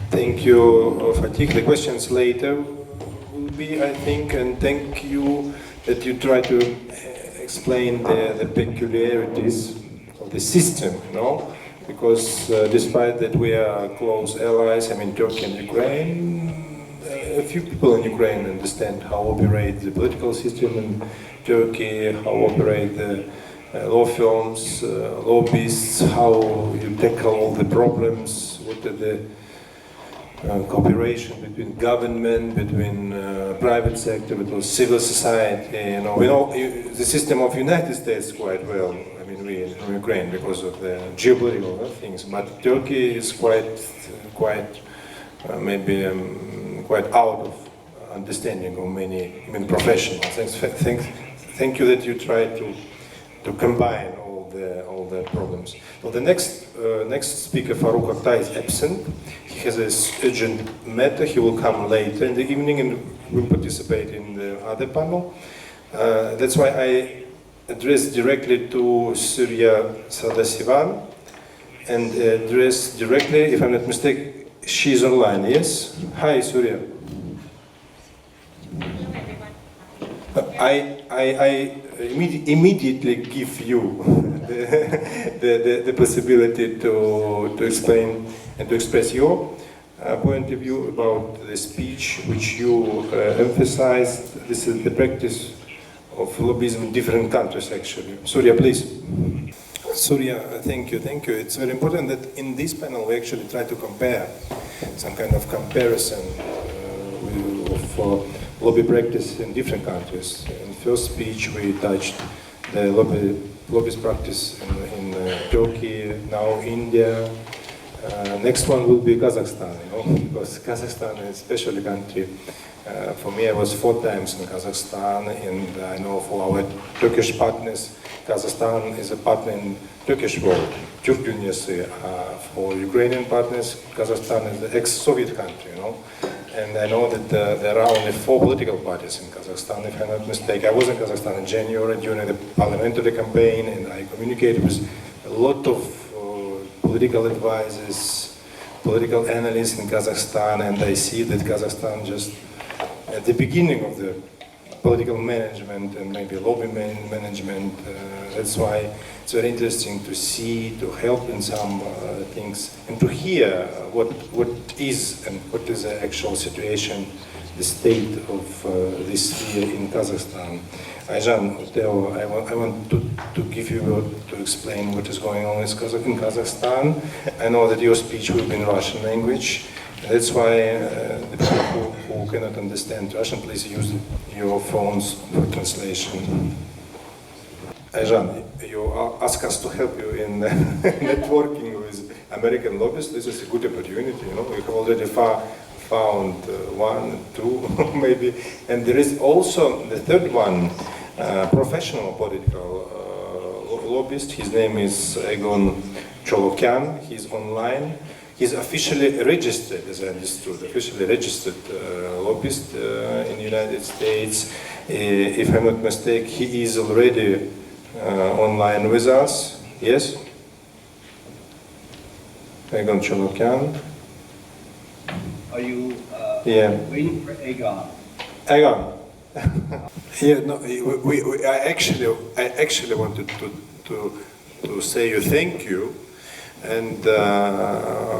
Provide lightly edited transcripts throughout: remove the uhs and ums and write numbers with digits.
Thank you, Fatih. The questions later will be, I think, and thank you that you try to explain the peculiarities of the system, because despite that we are close allies, I mean Turkey and Ukraine, a few people in Ukraine understand how operate the political system in Turkey, how operate the law firms, lobbyists, how you tackle all the problems, what are the cooperation between government, between private sector, between civil society. We know the system of United States quite well. I mean, we in Ukraine because of the geopolitical things, but Turkey is quite out of understanding of many even professionals. Thank you that you try to combine all the problems. Well, the next speaker, Faruk Aktay, is absent. He has an urgent matter. He will come later in the evening and will participate in the other panel. That's why I address directly to Surya Sadasivan and address directly, if I'm not mistaken, she's online, yes? Hi, Surya. I immediately give you the possibility to explain and to express your point of view about the speech which you emphasized. This is the practice of lobbyism in different countries, actually. Surya, please. Surya, thank you. It's very important that in this panel we actually try to compare some kind of comparison of lobby practice in different countries. In first speech we touched the lobbyist practice in Turkey, now India. Next one will be Kazakhstan, because Kazakhstan is a special country. For me, I was 4 times in Kazakhstan, and I know for our Turkish partners, Kazakhstan is a partner in Turkish world, Türk Dünyası. For Ukrainian partners, Kazakhstan is the ex-Soviet country, And I know that there are only 4 political parties in Kazakhstan, if I'm not mistaken. I was in Kazakhstan in January during the parliamentary campaign, and I communicated with a lot of political advisors, political analysts in Kazakhstan, and I see that Kazakhstan just at the beginning of the political management and maybe lobby management. That's why it's very interesting to see, to help in some things, and to hear what is and what is the actual situation, the state of this sphere in Kazakhstan. Ayjan, I want to give you to explain what is going on in Kazakhstan. I know that your speech will be in Russian language. That's why the people who cannot understand Russian, please use your phones for translation. Ayjan, you ask us to help you in networking with American lobbyists. This is a good opportunity. We have already found 1, 2, maybe. And there is also the third one, professional political lobbyist. His name is Egon Cholokyan. He's online. He's officially registered, as I understood, lobbyist in the United States. If I'm not mistaken, he is already online with us. Yes? Egon Cholokyan. Are you waiting for Egon? Egon. Yeah, no, I actually wanted to say you thank you. And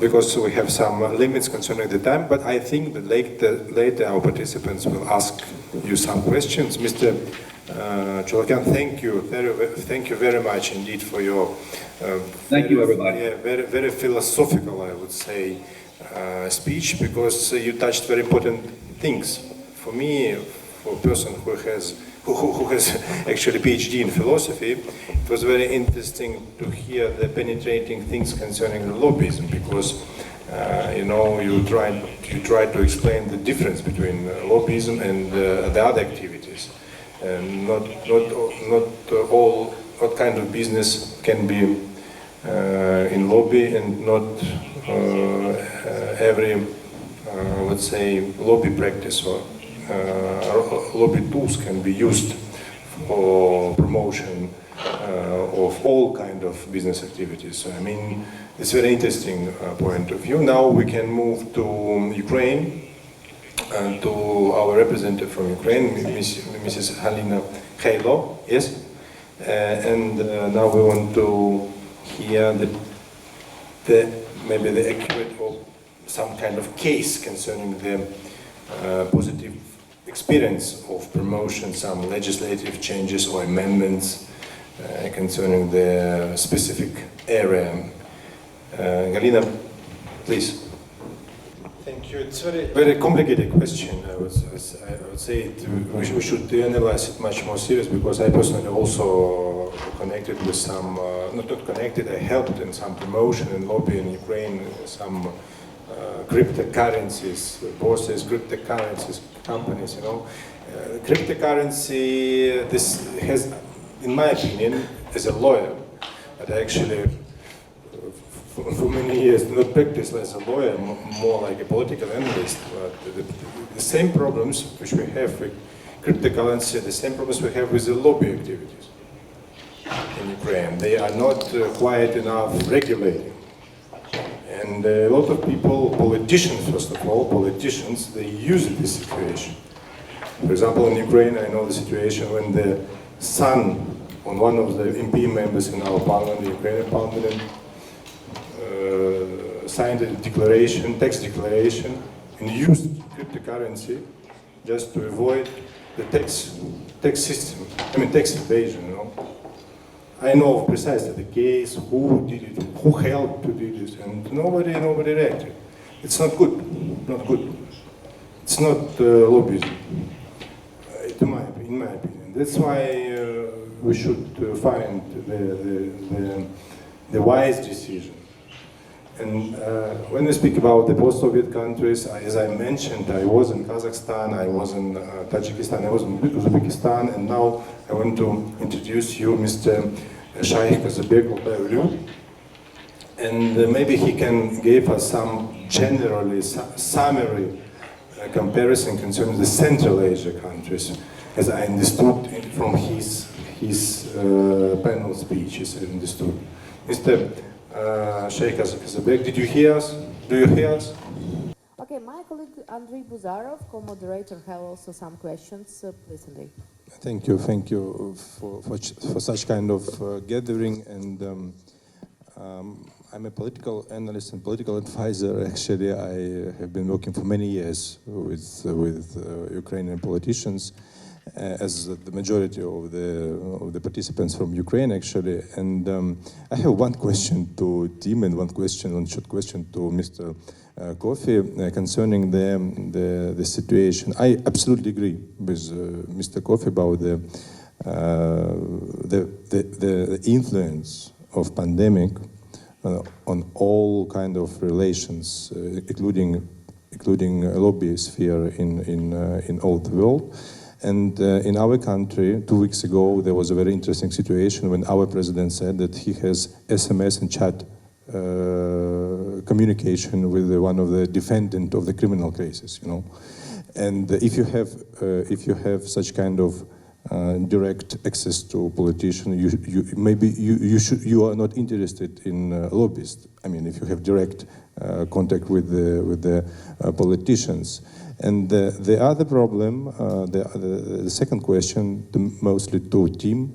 because we have some limits concerning the time, but I think that later our participants will ask you some questions. Mr. Cholokyan, thank you very much indeed for your thank you, everybody. Yeah, very philosophical, I would say, speech, because you touched very important things. For me, for a person who has actually PhD in philosophy, it was very interesting to hear the penetrating things concerning the lobbyism, because you try to explain the difference between lobbyism and the other activities, and not what kind of business can be in lobby, and not every let's say lobby practice or lobby tools can be used for promotion of all kind of business activities. So, I mean, it's a very interesting point of view. Now we can move to Ukraine and to our representative from Ukraine, Mrs. Halina Khailo. Yes? And now we want to hear maybe the accurate or some kind of case concerning the positive experience of promotion, some legislative changes or amendments concerning the specific area. Galina, please. Thank you. It's very complicated question. I would say we should analyze it much more serious, because I personally also connected with some, not connected, I helped in some promotion and lobby in Ukraine, some cryptocurrencies, bourses, cryptocurrencies, companies, you know. Cryptocurrency, this has, in my opinion, as a lawyer, but actually for many years not practiced as a lawyer, more like a political analyst, but the same problems which we have with cryptocurrency, the same problems we have with the lobby activities in Ukraine. They are not quite enough regulated. And a lot of people, politicians first of all, politicians, they use this situation. For example, in Ukraine, I know the situation when the son on one of the MP members in our parliament, the Ukrainian parliament, signed a declaration, tax declaration, and used cryptocurrency just to avoid the tax system, I mean tax evasion, you know. I know precisely the case, who did it, who helped to do this, and nobody reacted. It's not good, not good. It's not lobbyism, in my opinion. That's why we should find the wise decision. And when we speak about the post-Soviet countries, as I mentioned, I was in Kazakhstan, I was in Tajikistan, I was in Uzbekistan, and now I want to introduce you Mr. Shaikh Kazabek, and maybe he can give us some generally summary comparison concerning the Central Asia countries, as I understood from his panel speech, as I understood. Mr. Sheikh Kazabek, did you hear us? Do you hear us? Okay, my colleague Andrei Buzarov, co-moderator, have also some questions. Please, Andrei. Thank you for such kind of gathering. And I'm a political analyst and political advisor. Actually, I have been working for many years with Ukrainian politicians, as the majority of the participants from Ukraine, actually. And I have one question to Tim and one short question to Mr. Kofi concerning the situation. I absolutely agree with Mr. Kofi about the influence of pandemic on all kind of relations, including lobby sphere in all the world. And in our country, 2 weeks ago, there was a very interesting situation when our president said that he has SMS and chat communication with one of the defendant of the criminal cases, you know. And if you have such kind of direct access to politician, you are not interested in lobbyists. I mean, if you have direct contact with the politicians. And the other problem, the second question, mostly to Tim,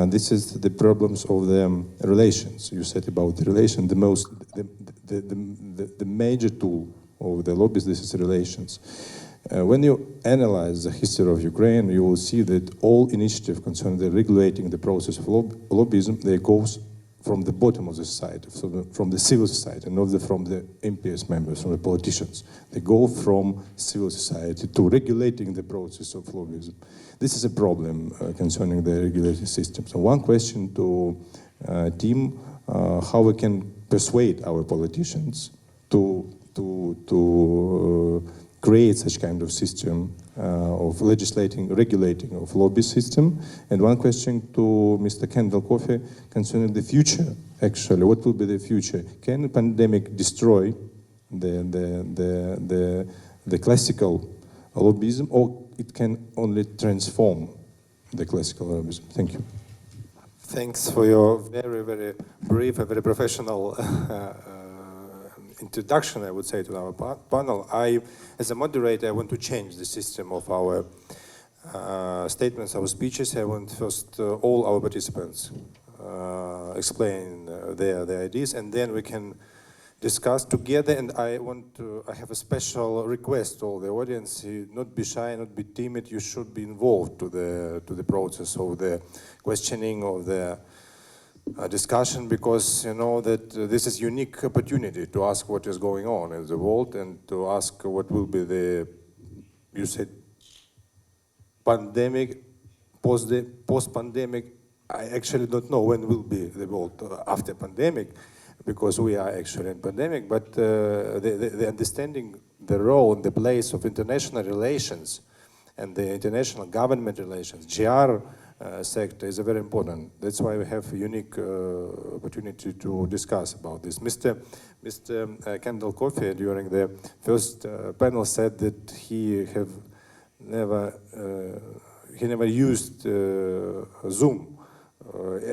this is the problems of the relations. You said about the relation. The major tool of the lobbies, this is relations. When you analyze the history of Ukraine, you will see that all initiatives concerning the regulating the process of lobbyism, they goes from the bottom of the society, from the civil society, and not from the MPS members, from the politicians. They go from civil society to regulating the process of lobbyism. This is a problem concerning the regulatory system. So one question to Tim, how we can persuade our politicians to create such kind of system of regulating of lobby system. And one question to Mr. Kendall Kofi concerning the future, actually, what will be the future? Can the pandemic destroy the classical lobbyism, or it can only transform the classical lobbyism? Thank you. Thanks for your very, very brief and very professional introduction, I would say, to our panel. As a moderator, I want to change the system of our statements, our speeches. I want first all our participants explain their ideas, and then we can discuss together. And I have a special request to all the audience: not be shy, not be timid. You should be involved to the process of the questioning of the discussion, because you know that this is unique opportunity to ask what is going on in the world and to ask what will be the, you said, pandemic, post-pandemic. I actually don't know when will be the world after pandemic, because we are actually in pandemic, but the understanding the role and the place of international relations and the international government relations, GR sector, is very important. That's why we have a unique opportunity to discuss about this. Mr. Kendall Coffey, during the first panel, said that he never used Zoom.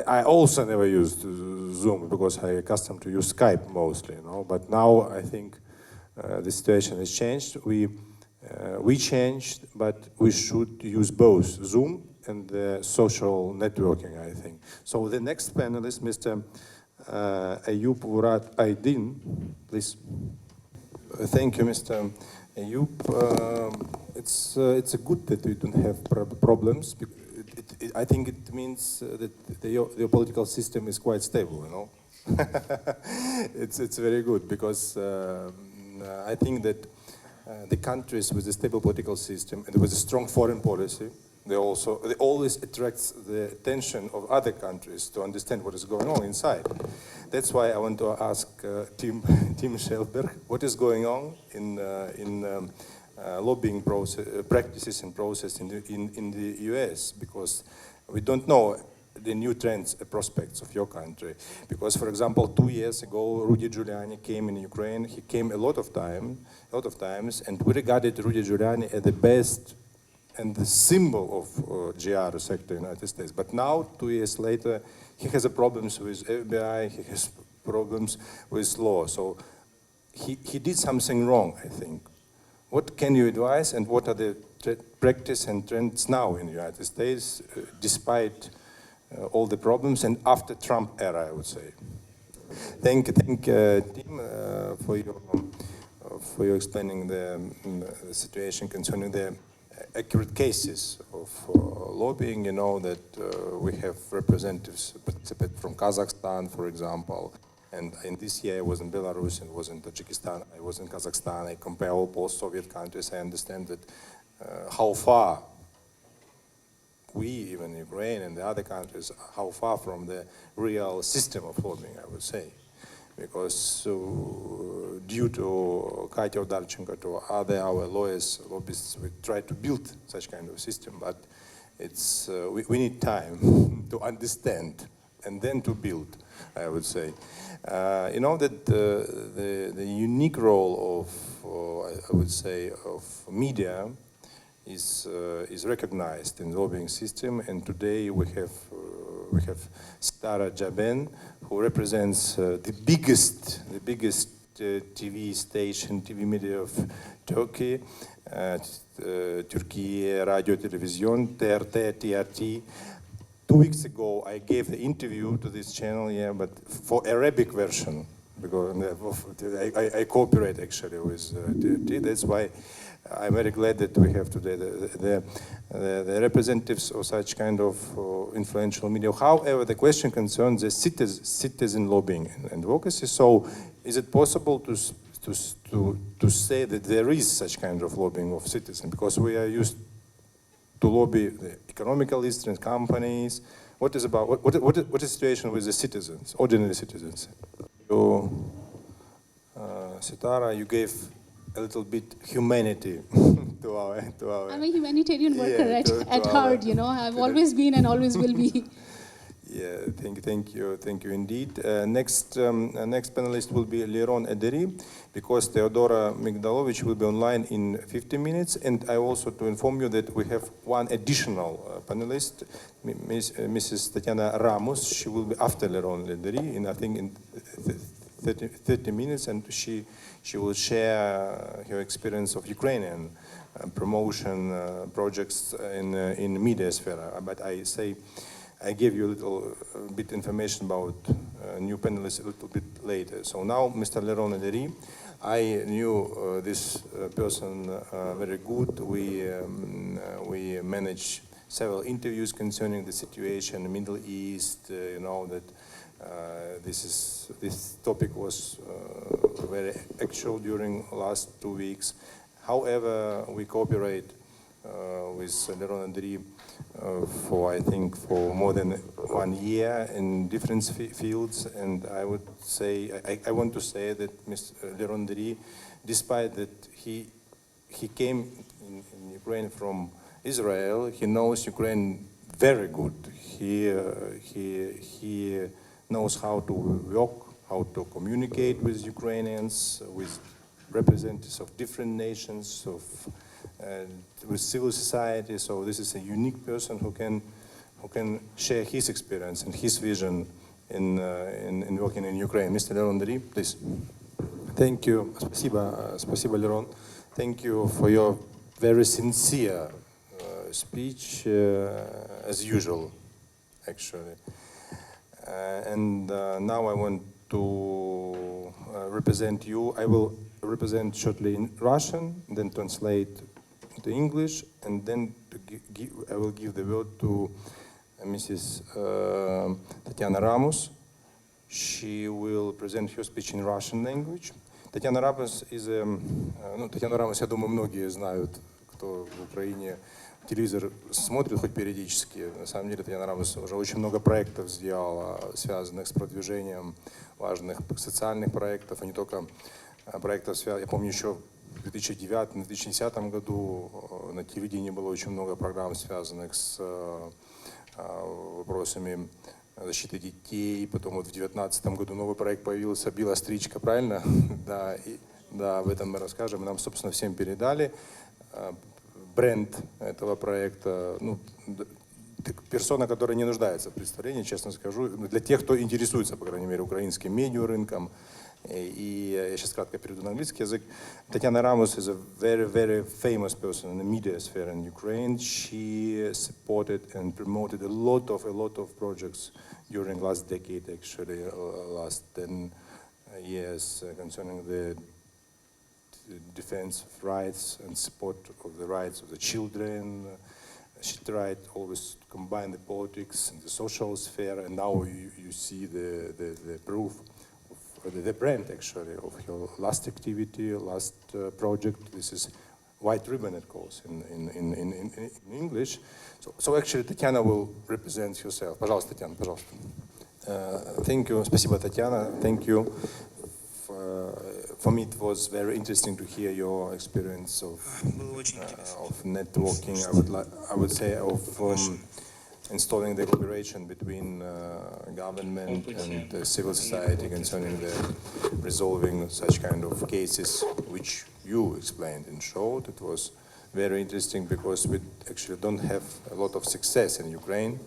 I also never used Zoom because I accustomed to use Skype mostly, you know. But now I think the situation has changed. We changed, but we should use both Zoom and social networking, I think. So the next panelist, Mr. Ayub Murat Aydin, please. Thank you, Mr. Ayub. It's good that we don't have problems. I think it means that the political system is quite stable, you know. It's very good, because I think that the countries with a stable political system and with a strong foreign policy, they always attracts the attention of other countries to understand what is going on inside. That's why I want to ask Tim Schelberg, what is going on in lobbying practices and process in the US, because we don't know the new trends and prospects of your country. Because, for example, 2 years ago, Rudy Giuliani came in Ukraine. He came a lot of times, and we regarded Rudy Giuliani as the best and the symbol of GR sector in the United States. But now, 2 years later, he has problems with FBI, he has problems with law. So he did something wrong, I think. What can you advise, and what are the practice and trends now in the United States, despite all the problems, and after Trump era, I would say? Thank Tim, for your explaining the situation concerning the accurate cases of lobbying. You know that we have representatives participate from Kazakhstan, for example. And in this year, I was in Belarus, and was in Tajikistan, I was in Kazakhstan. I compare all post-Soviet countries. I understand that how far we, even Ukraine and the other countries, how far from the real system of lobbying, I would say. Because due to Katya Odarchenko, to other our lawyers, lobbyists, we try to build such kind of system, but it's we need time to understand and then to build, I would say. You know that the unique role of, I would say, of media is recognized in the lobbying system, and today we have Stara Jaben, who represents the biggest TV station, TV media of Turkey, Turkey Radio Television, TRT, TRT. 2 weeks ago, I gave the interview to this channel, yeah, but for Arabic version, because I cooperate actually with TRT. That's why I'm very glad that we have today the representatives of such kind of influential media. However, the question concerns the citizen lobbying and advocacy. So, is it possible to say that there is such kind of lobbying of citizens? Because we are used to lobby the economical interests and companies. What is the situation with the citizens, ordinary citizens? You, Sitara, you gave a little bit humanity to our. I'm a humanitarian worker at heart, you know. I've always been and always will be. Yeah, thank you indeed. Next panelist will be Liron Ederi, because Theodora Migdalovic will be online in 50 minutes. And I also to inform you that we have one additional panelist, Mrs. Tatiana Ramos. She will be after Liron Ederi, I think in 30 minutes, and she will share her experience of Ukrainian promotion projects in media sphere. But I gave you a little bit information about new panelists a little bit later. So now, Mr. Liron Ederi, I knew this person very good. We managed several interviews concerning the situation in the Middle East. You know that this topic was very actual during the last 2 weeks. However, we cooperate with Liron Ederi for more than 1 year in different fields, and I would say I want to say that Mr. Liron Ederi, despite that he came in Ukraine from Israel, he knows Ukraine very good. He knows how to work, how to communicate with Ukrainians, with representatives of different nations, with civil society. So this is a unique person who can share his experience and his vision in working in Ukraine. Mr. Liron Ederi, please. Thank you. Спасибо, Liron. Thank you for your very sincere speech, as usual, actually. And now I want to represent you. I will represent shortly in Russian, then translate to English, and then I will give the word to Mrs. Tatiana Ramos. She will present her speech in Russian language. Татьяна Рамос Татьяна Рамос, я думаю, многие знают, кто в Украине телевизор смотрит хоть периодически. На самом деле Татьяна Рамос уже очень много проектов сделала, связанных с продвижением важных социальных проектов, а не только проектов, я помню, еще в 2009-2010 году на телевидении было очень много программ, связанных с вопросами защиты детей. Потом вот в 2019 году новый проект появился «Белая стричка», правильно? Да, об этом мы расскажем. Нам, собственно, всем передали бренд этого проекта. Персона, которая не нуждается в представлении, честно скажу, для тех, кто интересуется, по крайней мере, украинским медиарынком. И я сейчас кратко перейду на английский язык. Tatiana Ramos is a very, very famous person in the media sphere in Ukraine. She supported and promoted a lot of projects during last decade, actually, last 10 years concerning the defense of rights and support of the rights of the children. She tried always to combine the politics and the social sphere, and now you see the proof. The brand, actually, of her last activity, last project. This is White Ribbon, it calls in English. So actually, Tatiana will represent herself. Пожалуйста, Татьяна, пожалуйста. Thank you. Спасибо, Tatiana. Thank you. For me, it was very interesting to hear your experience of networking. I would say of installing the cooperation between government and civil society concerning the resolving such kind of cases, which you explained and showed. It was very interesting because we actually don't have a lot of success in Ukraine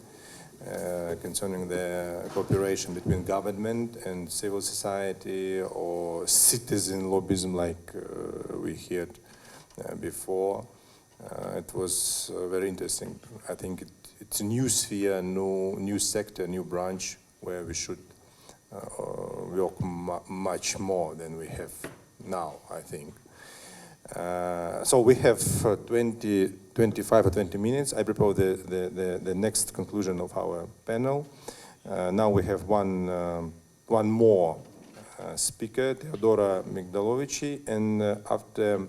concerning the cooperation between government and civil society or citizen lobbyism like we heard before. It was very interesting. I think it's a new sphere, new sector, new branch where we should work much more than we have now, I think. So we have 25 or 20 minutes. I propose the next conclusion of our panel. Now we have one more speaker, Theodora Migdalovic, and after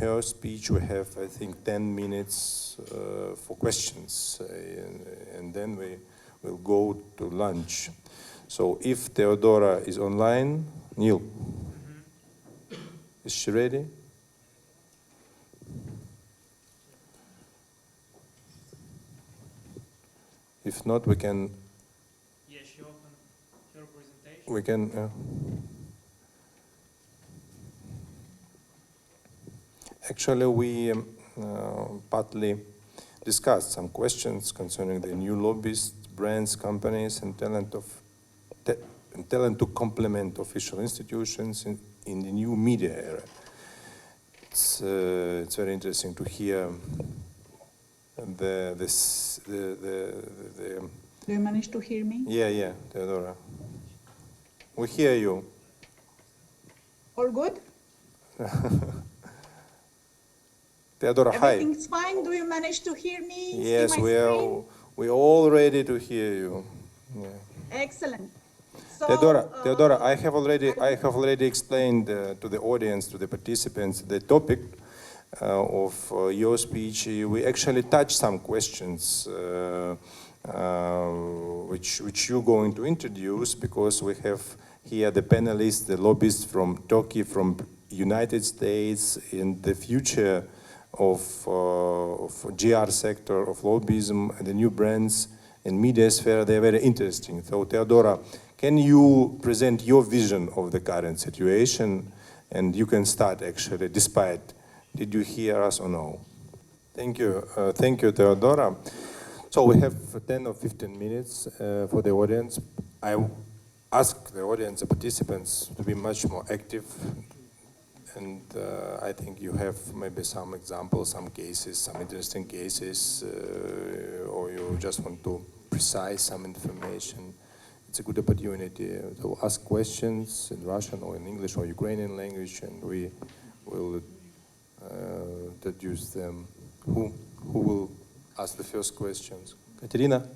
her speech we have, I think, 10 minutes for questions, and then we will go to lunch. So if Theodora is online, Neil, is she ready? If not, we can We can. Actually, we partly discussed some questions concerning the new lobbyists, brands, companies, and talent to complement official institutions in the new media era. It's very interesting to hear the Do you manage to hear me? Yeah, Theodora. We hear you. All good? Theodora, hi. Everything's fine? Do you manage to hear me? Yes, See my screen? we're all ready to hear you. Yeah. Excellent. So, Theodora, I have already explained to the audience, to the participants, the topic of your speech. We actually touched some questions which you're going to introduce, because we have here the panelists, the lobbyists from Turkey, from United States, in the future of GR sector, of lobbyism, and the new brands and media sphere. They're very interesting. So Theodora, can you present your vision of the current situation? And you can start actually, despite, did you hear us or no? Thank you, Theodora. So we have 10 or 15 minutes for the audience. I ask the audience, the participants, to be much more active. And I think you have maybe some examples, some cases, some interesting cases, or you just want to precise some information. It's a good opportunity to ask questions in Russian or in English or Ukrainian language, and we will introduce them. Who will ask the first questions? Katerina?